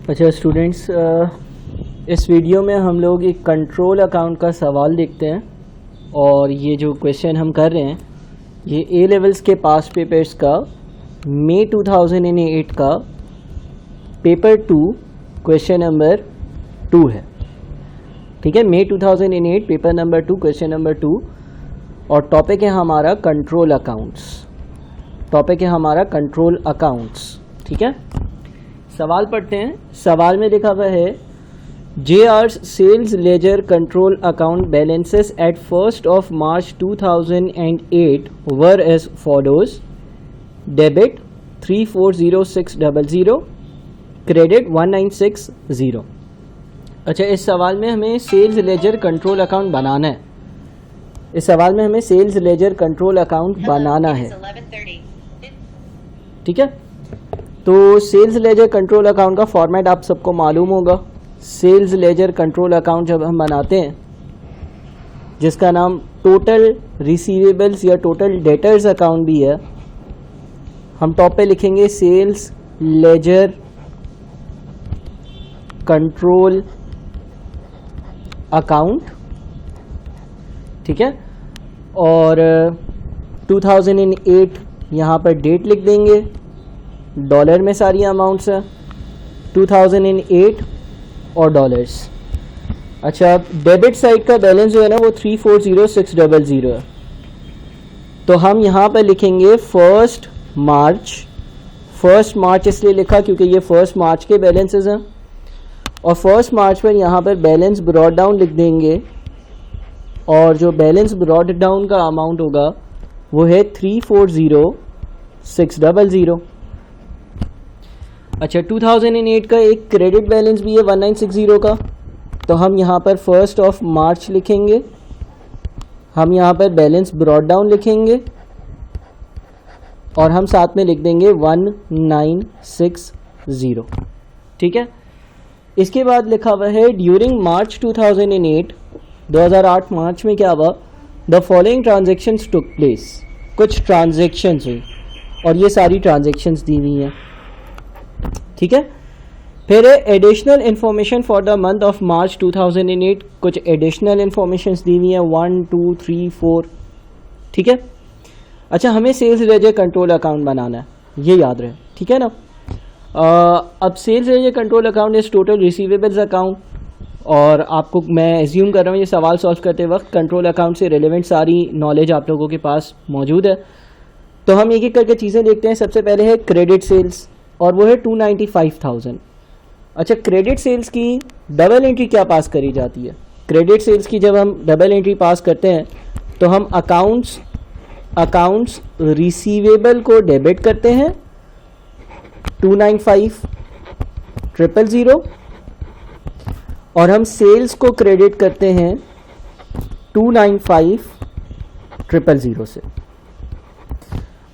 अच्छा स्टूडेंट्स, इस वीडियो में हम लोग एक कंट्रोल अकाउंट का सवाल देखते हैं और ये जो क्वेश्चन हम कर रहे हैं ये ए लेवल्स के पास पेपर्स का मई 2008 का पेपर 2 क्वेश्चन नंबर 2 है। ठीक है, मई 2008 पेपर नंबर 2 क्वेश्चन नंबर 2 और टॉपिक है हमारा कंट्रोल अकाउंट्स। ठीक है, सवाल पढ़ते हैं। सवाल में लिखा हुआ है JR's sales ledger control account balances at 1st of March 2008 were as follows: debit 340600, credit 1960। अच्छा, इस सवाल में हमें सेल्स लेजर कंट्रोल अकाउंट बनाना है। ठीक है, तो सेल्स लेजर कंट्रोल अकाउंट का फॉर्मेट आप सबको मालूम होगा। सेल्स लेजर कंट्रोल अकाउंट जब हम बनाते हैं, जिसका नाम टोटल रिसीवेबल्स या टोटल डेटर्स अकाउंट भी है, हम टॉप पे लिखेंगे सेल्स लेजर कंट्रोल अकाउंट। ठीक है, और 2008 यहाँ पर डेट लिख देंगे, डॉलर में सारी अमाउंट्स है 2008 और डॉलर्स। अच्छा, डेबिट साइड का बैलेंस जो है ना वो 340600 है, तो हम यहाँ पर लिखेंगे 1 मार्च इसलिए लिखा क्योंकि ये 1 मार्च के बैलेंसेस हैं, और 1 मार्च पर यहाँ पर बैलेंस ब्रॉट डाउन लिख देंगे, और जो बैलेंस ब्रॉट डाउन का अमाउंट होगा वो है 340600। अच्छा, 2008 का एक क्रेडिट बैलेंस भी है 1960 का, तो हम यहाँ पर 1st of March लिखेंगे, हम यहाँ पर बैलेंस ब्रॉट डाउन लिखेंगे और हम साथ में लिख देंगे 1960। ठीक है, इसके बाद लिखा हुआ है ड्यूरिंग मार्च 2008 मार्च में क्या हुआ, the following transactions took place. कुछ ट्रांजेक्शन्स हुई और ये सारी ट्रांजेक्शन्स दी हुई हैं। ठीक है, फिर additional information for the month of March 2008, कुछ एडिशनल इन्फॉर्मेशंस दी हुई हैं 1 2 3 4। ठीक है, अच्छा, हमें सेल्स लेजर कंट्रोल अकाउंट बनाना है, ये याद रहे। ठीक है ना, अब sales ledger control account is total receivables account, और आपको मैं एज्यूम कर रहा हूँ ये सवाल सॉल्व करते वक्त कंट्रोल अकाउंट से रिलेवेंट सारी नॉलेज आप लोगों के पास मौजूद है। तो हम एक एक करके चीज़ें देखते हैं। सबसे पहले है क्रेडिट सेल्स, और वो है 295,000। अच्छा, क्रेडिट सेल्स की डबल एंट्री क्या पास करी जाती है? क्रेडिट सेल्स की जब हम डबल एंट्री पास करते हैं तो हम अकाउंट्स रिसीवेबल को डेबिट करते हैं 295,000, और हम सेल्स को क्रेडिट करते हैं 295,000 से।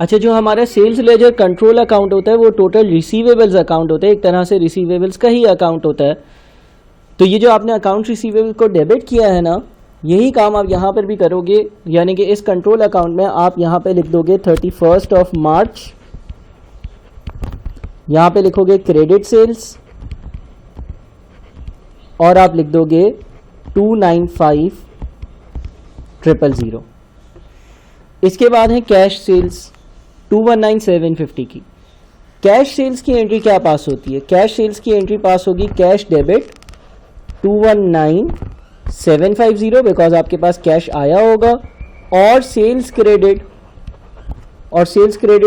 अच्छा, जो हमारा सेल्स लेजर कंट्रोल अकाउंट होता है वो टोटल रिसीवेबल्स अकाउंट होता है, एक तरह से रिसीवेबल्स का ही अकाउंट होता है। तो ये जो आपने अकाउंट रिसीवेबल को डेबिट किया है ना, यही काम आप यहाँ पर भी करोगे, यानी कि इस कंट्रोल अकाउंट में आप यहाँ पे लिख दोगे 31st of March, यहाँ पे लिखोगे क्रेडिट सेल्स और आप लिख दोगे 295,000। इसके बाद है कैश सेल्स 219,750 की। कैश सेल्स की एंट्री क्या पास होती है? कैश सेल्स की एंट्री पास होगी कैश डेबिट 219,750, बिकॉज आपके पास कैश आया होगा, और सेल्स क्रेडिट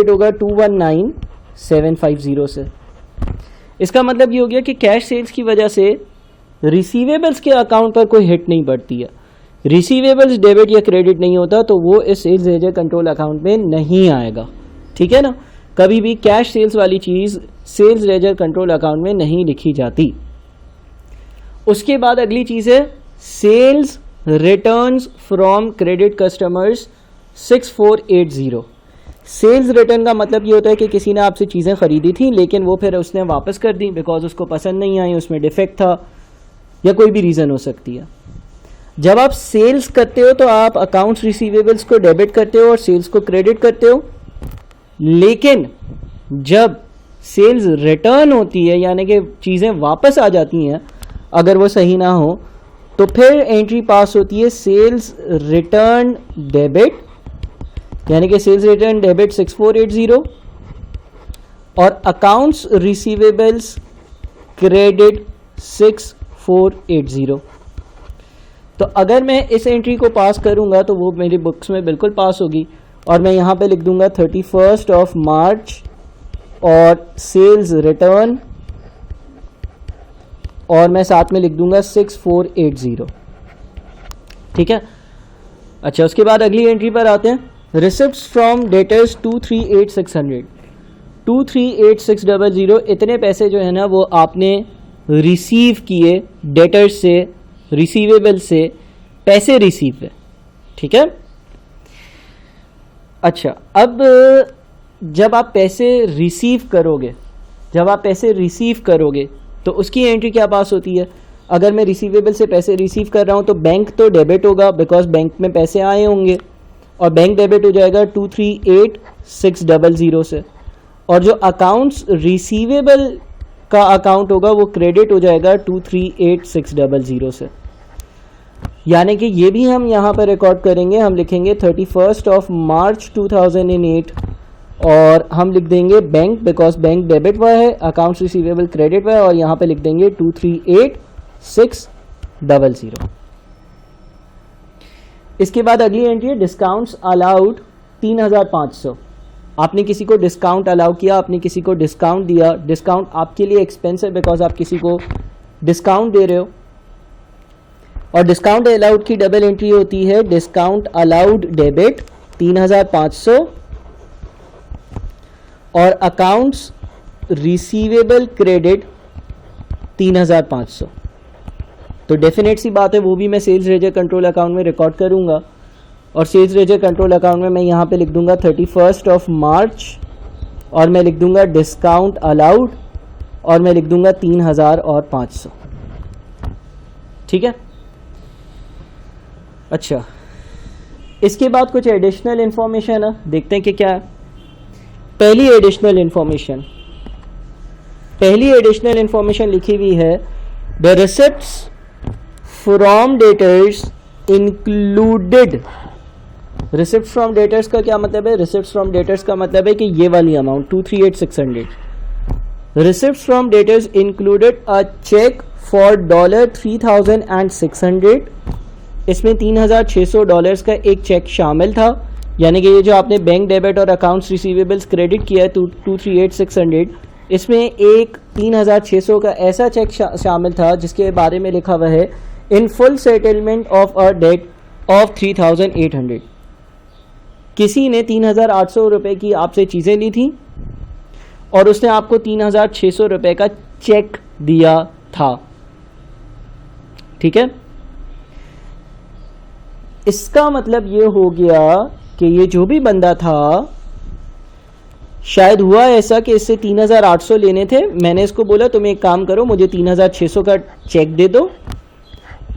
होगा 219,750 से। इसका मतलब ये हो गया कि कैश सेल्स की वजह से रिसीवेबल्स के अकाउंट पर कोई हिट नहीं पड़ती है। रिसीवेबल्स डेबिट या क्रेडिट नहीं होता तो वो इस सेल्स लेजर कंट्रोल अकाउंट में नहीं आएगा। ठीक है ना, कभी भी कैश सेल्स वाली चीज़ सेल्स लेजर कंट्रोल अकाउंट में नहीं लिखी जाती। उसके बाद अगली चीज़ है sales returns from credit customers 6480। Sales return का मतलब ये होता है कि किसी ने आपसे चीज़ें ख़रीदी थी लेकिन वो फिर उसने वापस कर दी बिकॉज उसको पसंद नहीं आई, उसमें डिफेक्ट था या कोई भी रीज़न हो सकती है। जब आप सेल्स करते हो तो आप अकाउंट्स रिसीवेबल्स को डेबिट करते हो और सेल्स को क्रेडिट करते हो, लेकिन जब सेल्स रिटर्न होती है, यानी कि चीज़ें वापस आ जाती हैं अगर वो सही ना हो, तो फिर एंट्री पास होती है सेल्स रिटर्न डेबिट, यानी कि सेल्स रिटर्न डेबिट 6480 और अकाउंट्स रिसीवेबल्स क्रेडिट 6480। तो अगर मैं इस एंट्री को पास करूंगा तो वो मेरी बुक्स में बिल्कुल पास होगी, और मैं यहाँ पे लिख दूंगा 31 ऑफ मार्च और सेल्स रिटर्न, और मैं साथ में लिख दूंगा 6480। ठीक है। अच्छा, उसके बाद अगली एंट्री पर आते हैं, रिसिप्ट्स फ्रॉम डेटर्स 238600। 238600 इतने पैसे जो है ना वो आपने रिसीव किए डेटर्स से, रिसीवेबल से पैसे रिसीव है। ठीक है। अच्छा, अब जब आप पैसे रिसीव करोगे तो उसकी एंट्री क्या पास होती है? अगर मैं रिसीवेबल से पैसे रिसीव कर रहा हूं तो बैंक तो डेबिट होगा, बिकॉज बैंक में पैसे आए होंगे, और बैंक डेबिट हो जाएगा 238600 से, और जो अकाउंट्स रिसीवेबल का अकाउंट होगा वो क्रेडिट हो जाएगा 238600 से। यानी कि ये भी हम यहाँ पर रिकॉर्ड करेंगे, हम लिखेंगे 31 ऑफ मार्च 2008 और हम लिख देंगे बैंक, बिकॉज बैंक डेबिट हुआ है, अकाउंट्स रिसीवेबल क्रेडिट हुआ है, और यहाँ पे लिख देंगे 238600। इसके बाद अगली एंट्री है डिस्काउंट्स अलाउड 3500। आपने किसी को डिस्काउंट अलाउ किया, आपने किसी को डिस्काउंट दिया, डिस्काउंट आपके लिए एक्सपेंस है बिकॉज आप किसी को डिस्काउंट दे रहे हो, और डिस्काउंट अलाउड की डबल एंट्री होती है डिस्काउंट अलाउड डेबिट 3500 और अकाउंट्स रिसीवेबल क्रेडिट 3500। तो डेफिनेट सी बात है वो भी मैं सेल्स लेजर कंट्रोल अकाउंट में रिकॉर्ड करूंगा, और सेल्स लेजर कंट्रोल अकाउंट में मैं यहाँ पे लिख दूंगा 31 ऑफ मार्च और मैं लिख दूंगा डिस्काउंट अलाउड और मैं लिख दूंगा 3500। ठीक है। अच्छा, इसके बाद कुछ एडिशनल इंफॉर्मेशन है, देखते हैं कि क्या है। पहली एडिशनल इंफॉर्मेशन लिखी हुई है, the receipts from debtors included. Receipt from debtors का क्या मतलब है? रिसिप्ट फ्रॉम डेटर्स का मतलब है कि ये वाली amount 238600। Receipt from debtors included a cheque for $3600। इसमें $3600 का एक चेक शामिल था, यानी कि ये जो आपने बैंक डेबिट और अकाउंट्स रिसीवेबल्स क्रेडिट किया है 238600, इसमें एक 3600 का ऐसा चेक शामिल था जिसके बारे में लिखा हुआ है in full settlement of a debt of 3800। किसी ने 3800 रुपये की आपसे चीज़ें ली थी और उसने आपको 3600 रुपये का चेक दिया था। ठीक है। इसका मतलब ये हो गया कि ये जो भी बंदा था, शायद हुआ ऐसा कि इससे 3800 लेने थे, मैंने इसको बोला तुम एक काम करो, मुझे 3600 का चेक दे दो,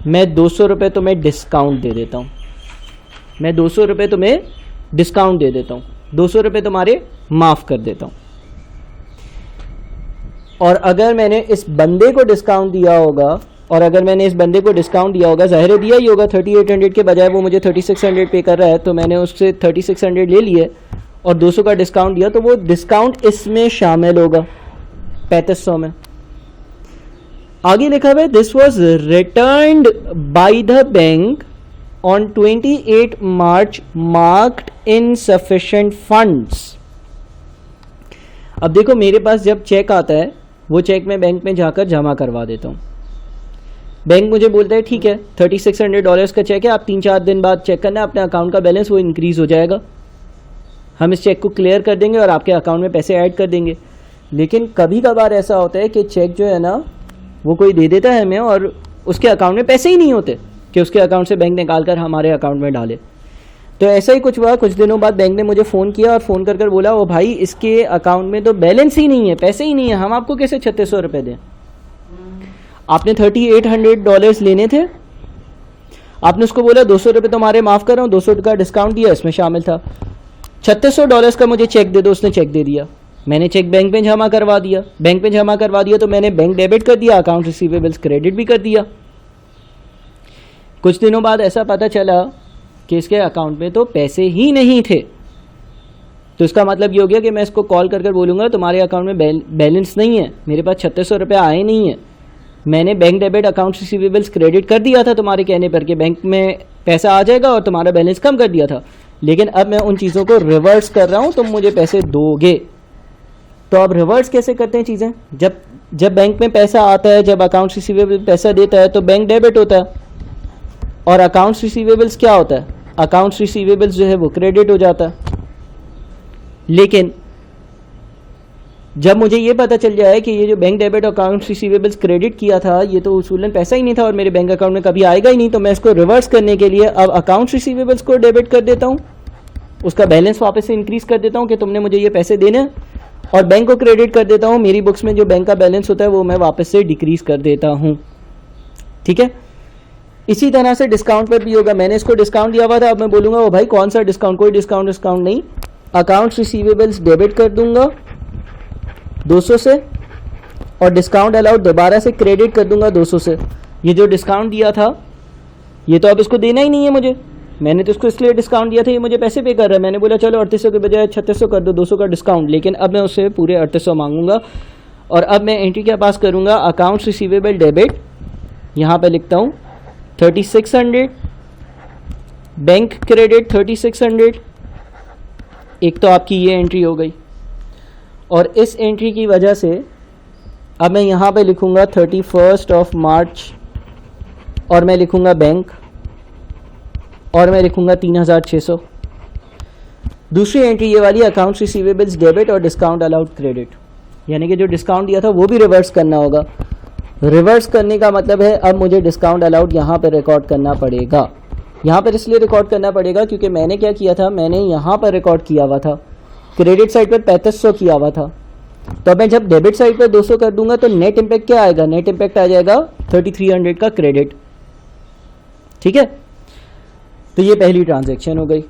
मैं 200 रुपये तुम्हें डिस्काउंट दे देता हूँ, मैं 200 रुपये तुम्हें डिस्काउंट दे देता हूँ, 200 रुपये तुम्हारे माफ़ कर देता हूँ। और अगर मैंने इस बंदे को डिस्काउंट दिया होगा, ज़ाहिर दिया ही होगा, 3800 के बजाय वो मुझे 3600 पे कर रहा है, तो मैंने उससे 3600 ले लिए और 200 का डिस्काउंट दिया, तो वो डिस्काउंट इसमें शामिल होगा 3500 में। आगे लिखा हुआ है this was returned by the bank on 28 March marked insufficient funds. अब देखो, मेरे पास जब चेक आता है वो चेक मैं बैंक में जाकर जमा करवा देता हूँ। बैंक मुझे बोलता है ठीक है $3600 का चेक है, आप 3-4 दिन बाद चेक करना, अपने अकाउंट का बैलेंस वो इंक्रीज़ हो जाएगा, हम इस चेक को क्लियर कर देंगे और आपके अकाउंट में पैसे ऐड कर देंगे। लेकिन कभी कभार ऐसा होता है कि चेक जो है ना वो कोई दे देता है हमें और उसके अकाउंट में पैसे ही नहीं होते कि उसके अकाउंट से बैंक निकाल कर हमारे अकाउंट में डाले। तो ऐसा ही कुछ हुआ, कुछ दिनों बाद बैंक ने मुझे फ़ोन किया और फ़ोन कर बोला ओ भाई इसके अकाउंट में तो बैलेंस ही नहीं है, पैसे ही नहीं है, हम आपको कैसे 3600 रुपये दें। आपने $3800 लेने थे, आपने उसको बोला 200 रुपये तुम्हारे माफ़ कर रहा हूँ, 200 का डिस्काउंट दिया, इसमें शामिल था, $3600 का मुझे चेक दे दो, उसने चेक दे दिया। मैंने चेक बैंक में जमा करवा दिया, बैंक में जमा करवा दिया तो मैंने बैंक डेबिट कर दिया, अकाउंट रिसीवेबल्स क्रेडिट भी कर दिया। कुछ दिनों बाद ऐसा पता चला कि इसके अकाउंट में तो पैसे ही नहीं थे। तो इसका मतलब ये हो गया कि मैं इसको कॉल कर बोलूँगा तुम्हारे अकाउंट में बैलेंस नहीं है, मेरे पास 3600 रुपये आए नहीं है, मैंने bank debit account receivables credit कर दिया था तुम्हारे कहने पर कि बैंक में पैसा आ जाएगा और तुम्हारा बैलेंस कम कर दिया था, लेकिन अब मैं उन चीज़ों को रिवर्स कर रहा हूँ, तुम मुझे पैसे दोगे। तो अब रिवर्स कैसे करते हैं चीज़ें? जब बैंक में पैसा आता है, जब अकाउंट रिसीवेबल पैसा देता है तो बैंक डेबिट होता है और अकाउंट्स रिसीवेबल्स क्या होता है, अकाउंट्स रिसीवेबल्स जो है वो क्रेडिट हो जाता है। लेकिन जब मुझे ये पता चल जाए कि ये जो bank debit accounts receivables credit किया था ये तो उसूलन पैसा ही नहीं था और मेरे बैंक अकाउंट में कभी आएगा ही नहीं, तो मैं इसको रिवर्स करने के लिए अब अकाउंट्स रिसीवेबल्स को डेबिट कर देता हूँ, उसका बैलेंस वापस से इंक्रीज कर देता हूँ कि तुमने मुझे ये पैसे देने हैं, और बैंक को क्रेडिट कर देता हूँ, मेरी बुक्स में जो बैंक का बैलेंस होता है वो मैं वापस से डिक्रीज कर देता हूँ। ठीक है, इसी तरह से डिस्काउंट पर भी होगा। मैंने इसको डिस्काउंट दिया हुआ था, अब मैं बोलूँगा वो भाई कौन सा डिस्काउंट, कोई डिस्काउंट नहीं, अकाउंट्स रिसीवेबल्स डेबिट कर दूंगा 200 से और डिस्काउंट अलाउड दोबारा से क्रेडिट कर दूंगा 200 से। ये जो डिस्काउंट दिया था ये तो अब इसको देना ही नहीं है मुझे, मैंने तो इसको इसलिए डिस्काउंट दिया था, ये मुझे पैसे पे कर रहा है, मैंने बोला चलो 3800 के बजाय 3600 कर दो, 200 का डिस्काउंट, लेकिन अब मैं उससे पूरे 3800 मांगूंगा। और अब मैं एंट्री क्या पास करूंगा, अकाउंट्स रिसीवेबल डेबिट, यहाँ पे लिखता हूँ 3600, बैंक क्रेडिट 3600। एक तो आपकी ये एंट्री हो गई, और इस एंट्री की वजह से अब मैं यहाँ पे लिखूँगा 31 मार्च और मैं लिखूँगा बैंक और मैं लिखूँगा 3600। दूसरी एंट्री ये वाली अकाउंट्स रिसीवेबल्स डेबिट और डिस्काउंट अलाउड क्रेडिट, यानी कि जो डिस्काउंट दिया था वो भी रिवर्स करना होगा। रिवर्स करने का मतलब है अब मुझे डिस्काउंट अलाउड यहाँ पर रिकॉर्ड करना पड़ेगा। यहाँ पर इसलिए रिकॉर्ड करना पड़ेगा क्योंकि मैंने क्या किया था, मैंने यहाँ पर रिकॉर्ड किया हुआ था, क्रेडिट साइड पर 3500 किया हुआ था, तो मैं जब डेबिट साइड पर 200 कर दूंगा तो नेट इम्पैक्ट क्या आएगा, नेट इम्पैक्ट आ जाएगा 3300 का क्रेडिट। ठीक है, तो ये पहली ट्रांजैक्शन हो गई।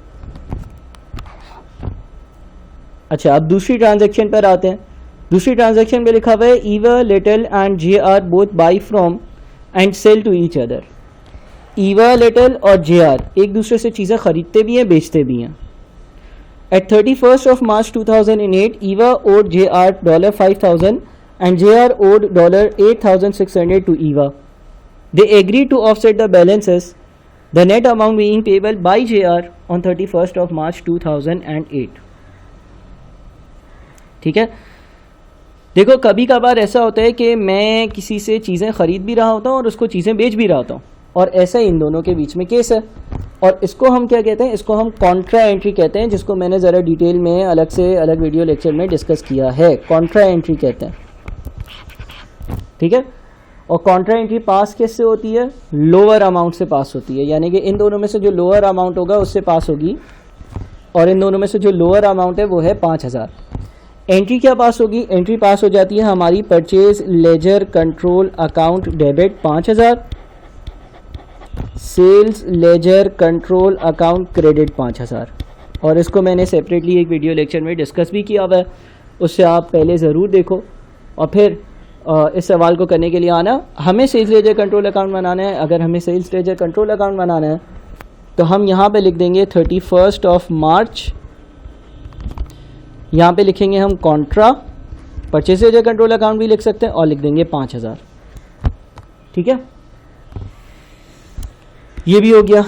अच्छा, अब दूसरी ट्रांजैक्शन पर आते हैं। दूसरी ट्रांजैक्शन में लिखा हुआ है Eva, Little and J R both buy from and sell to each other. Eva, Little और जे आर एक दूसरे से चीज़ें खरीदते भी हैं, बेचते भी हैं। At 31st March 2008, Eva owed JR $5,000 and JR owed $8,600 to Eva. They agreed to offset the balances, the net amount being payable by JR on 31st March 2008. ठीक है, देखो कभी कभार ऐसा होता है कि मैं किसी से चीज़ें ख़रीद भी रहा होता हूँ और उसको चीज़ें बेच भी रहा होता हूँ, और ऐसा इन दोनों के बीच में केस है, और इसको हम क्या कहते हैं, इसको हम कॉन्ट्रा एंट्री कहते हैं, जिसको मैंने ज़रा डिटेल में अलग वीडियो लेक्चर में डिस्कस किया है। कॉन्ट्रा एंट्री कहते हैं। ठीक है, और कॉन्ट्रा एंट्री पास किससे होती है, लोअर अमाउंट से पास होती है, यानी कि इन दोनों में से जो लोअर अमाउंट होगा उससे पास होगी, और इन दोनों में से जो लोअर अमाउंट है वो है 5000। एंट्री क्या पास होगी, एंट्री पास हो जाती है हमारी purchase ledger control account debit 5000, sales ledger control account credit 5000, और इसको मैंने सेपरेटली एक वीडियो लेक्चर में डिस्कस भी किया हुआ है, उससे आप पहले ज़रूर देखो। और फिर इस सवाल को करने के लिए आना, हमें सेल्स लेजर कंट्रोल अकाउंट बनाना है। अगर हमें सेल्स लेजर कंट्रोल अकाउंट बनाना है तो हम यहाँ पे लिख देंगे 31 मार्च, यहाँ पे लिखेंगे हम Contra, purchase ledger control account भी लिख सकते हैं, और लिख देंगे 5000। ठीक है, ये भी हो गया।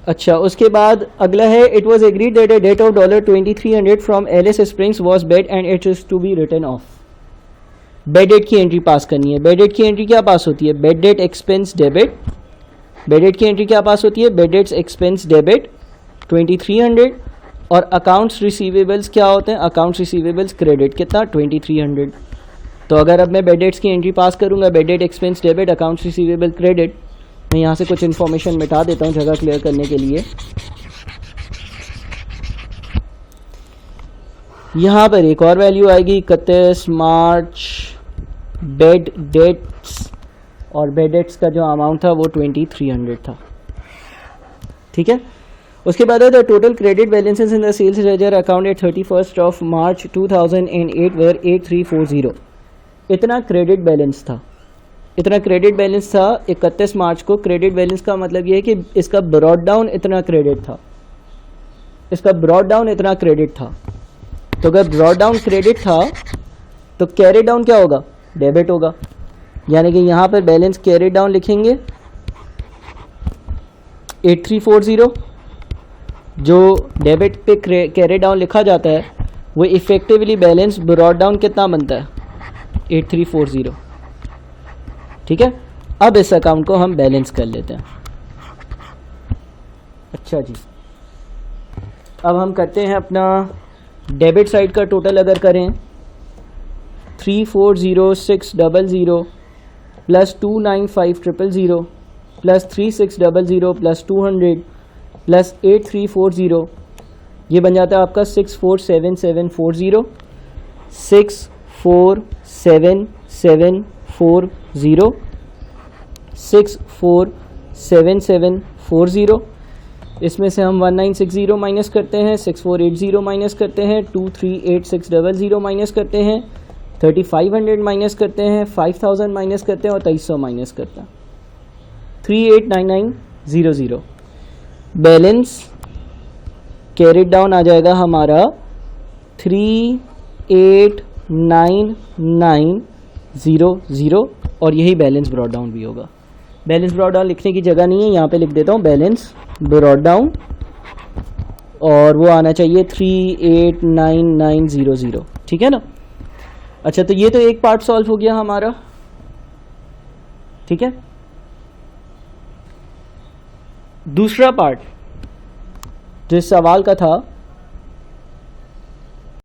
अच्छा, उसके बाद अगला है it was agreed that a debt of $2300 from Alice Springs was bad and it is to be written off. Bad debt की एंट्री पास करनी है। बेड डेट की एंट्री क्या पास होती है, bed date expense debit. Bed debt की entry क्या पास होती है, बेड डेट्स एक्सपेंस डेबिट 2300, और अकाउंट्स रिसीवेबल्स क्या होते हैं, अकाउंट्स रिसीवेबल्स क्रेडिट कितना 2300। तो अगर अब मैं बेड डेट्स की एंट्री पास करूंगा, bed date expense debit accounts receivable credit, मैं यहाँ से कुछ इन्फॉर्मेशन मिटा देता हूँ जगह क्लियर करने के लिए। यहाँ पर एक और वैल्यू आएगी 31 मार्च बेड डेट्स, और बेड डेट्स का जो अमाउंट था वो 2300 था। ठीक है, उसके बाद the total credit balances in the sales ledger account at 31st of March 2008 were 8340। इतना क्रेडिट बैलेंस था, इतना क्रेडिट बैलेंस था 31 मार्च को। क्रेडिट बैलेंस का मतलब ये है कि इसका ब्रॉड डाउन इतना क्रेडिट था, इसका ब्रॉड डाउन इतना क्रेडिट था। तो अगर ब्रॉड डाउन क्रेडिट था तो कैरी डाउन क्या होगा, डेबिट होगा। यानी कि यहाँ पर बैलेंस कैरी डाउन लिखेंगे 8340, जो डेबिट पे कैरी डाउन लिखा जाता है वो इफेक्टिवली बैलेंस ब्रॉड डाउन कितना बनता है 8340। ठीक है, अब इस अकाउंट को हम बैलेंस कर लेते हैं। अच्छा जी, अब हम करते हैं अपना डेबिट साइड का टोटल। अगर करें 340600 प्लस 295000 प्लस 3600 प्लस 200 प्लस 8340, ये बन जाता है आपका 647740। 647740 647740। इसमें से हम 1960 माइनस करते हैं, 6480 माइनस करते हैं, 238600 माइनस करते हैं, 3500 माइनस करते हैं, 5000 माइनस करते हैं और 2300 माइनस करते हैं, 389900। बैलेंस कैरिड डाउन आ जाएगा हमारा 389900 और यही बैलेंस ब्रॉड डाउन भी होगा। बैलेंस ब्रॉड डाउन लिखने की जगह नहीं है, यहाँ पे लिख देता हूँ बैलेंस ब्रॉड डाउन, और वो आना चाहिए 389900। ठीक है ना। अच्छा, तो ये तो एक पार्ट सॉल्व हो गया हमारा। ठीक है, दूसरा पार्ट जो इस सवाल का था